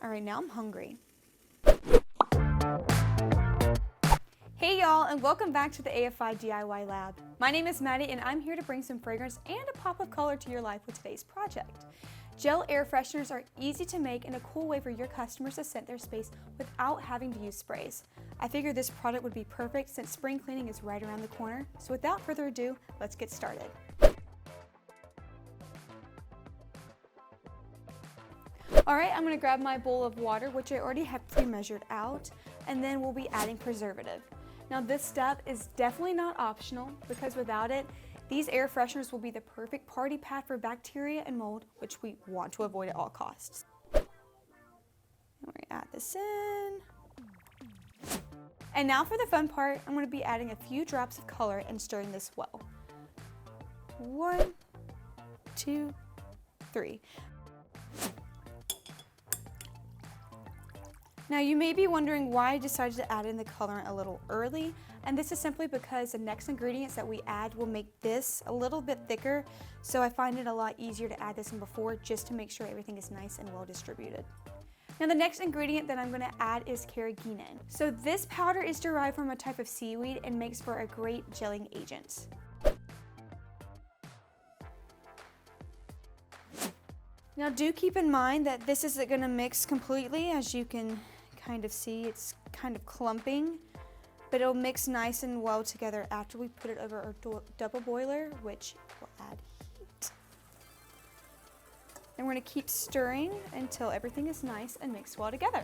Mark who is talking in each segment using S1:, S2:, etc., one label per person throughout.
S1: All right, now I'm hungry. Hey y'all, and welcome back to the AFI DIY Lab. My name is Maddie, and I'm here to bring some fragrance and a pop of color to your life with today's project. Gel air fresheners are easy to make and a cool way for your customers to scent their space without having to use sprays. I figured this product would be perfect since spring cleaning is right around the corner. So without further ado, let's get started. Alright, I'm going to grab my bowl of water, which I already have pre-measured out, and then we'll be adding preservative. Now this step is definitely not optional because without it, these air fresheners will be the perfect party pad for bacteria and mold, which we want to avoid at all costs. I'm going to add this in. And now for the fun part, I'm going to be adding a few drops of color and stirring this well. 1, 2, 3. Now you may be wondering why I decided to add in the colorant a little early, and this is simply because the next ingredients that we add will make this a little bit thicker, so I find it a lot easier to add this in before just to make sure everything is nice and well distributed. Now the next ingredient that I'm going to add is CARRAGEENAN. So this powder is derived from a type of seaweed and makes for a great gelling agent. Now do keep in mind that this isn't going to mix completely. As you can kind of see, it's kind of clumping, but it'll mix nice and well together after we put it over our double boiler, which will add heat. And we're going to keep stirring until everything is nice and mixed well together.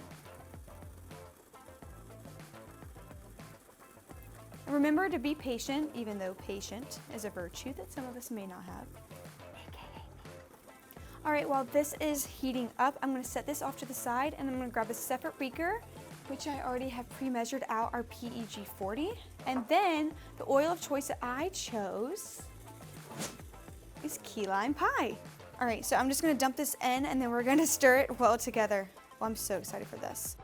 S1: And remember to be patient, even though patient is a virtue that some of us may not have. All right, while this is heating up, I'm going to set this off to the side, and I'm going to grab a separate beaker, which I already have pre-measured out our PEG 40. And then the oil of choice that I chose is key lime pie. All right, so I'm just going to dump this in, and then we're going to stir it well together. Well, I'm so excited for this.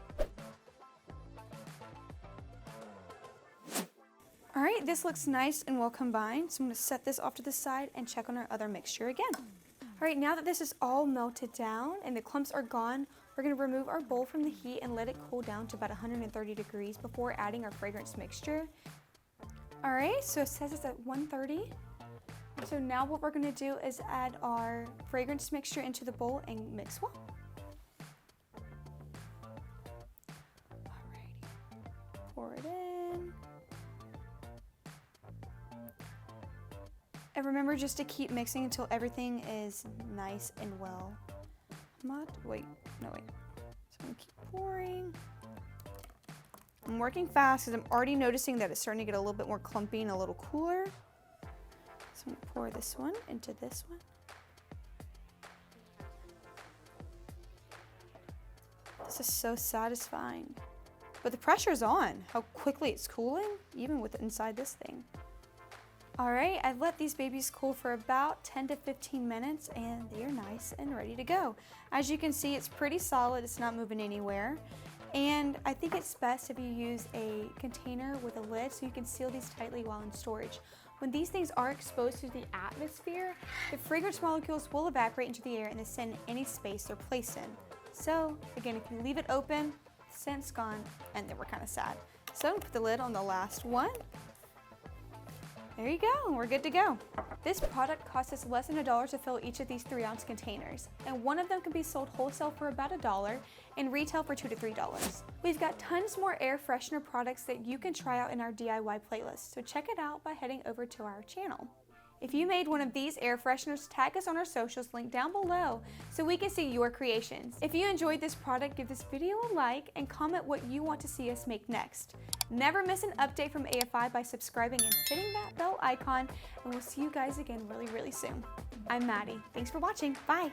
S1: All right, this looks nice and well combined, so I'm going to set this off to the side and check on our other mixture again. All right, now that this is all melted down and the clumps are gone, we're going to remove our bowl from the heat and let it cool down to about 130 degrees before adding our fragrance mixture. All right, so it says it's at 130. So now what we're going to do is add our fragrance mixture into the bowl and mix well. All right, pour it in. And remember just to keep mixing until everything is nice and well. So I'm gonna keep pouring. I'm working fast because I'm already noticing that it's starting to get a little bit more clumpy and a little cooler. So I'm gonna pour this one into this one. This is so satisfying. But the pressure's on, how quickly it's cooling, even with inside this thing. All right, I've let these babies cool for about 10 to 15 minutes and they're nice and ready to go. As you can see, it's pretty solid, it's not moving anywhere. And I think it's best if you use a container with a lid so you can seal these tightly while in storage. When these things are exposed to the atmosphere, the fragrance molecules will evaporate into the air and ascend any space they're placed in. So again, if you leave it open, the scent's gone, and then we're kind of sad. So I'm gonna put the lid on the last one. There you go, we're good to go. This product costs us less than $1 to fill each of these 3-ounce containers, and one of them can be sold wholesale for about $1 and retail for $2 to $3. We've got tons more air freshener products that you can try out in our DIY playlist, so check it out by heading over to our channel. If you made one of these air fresheners, tag us on our socials linked down below so we can see your creations. If you enjoyed this product, give this video a like and comment what you want to see us make next. Never miss an update from AFI by subscribing and hitting that bell icon, and we'll see you guys again really soon. I'm Maddie. Thanks for watching. Bye.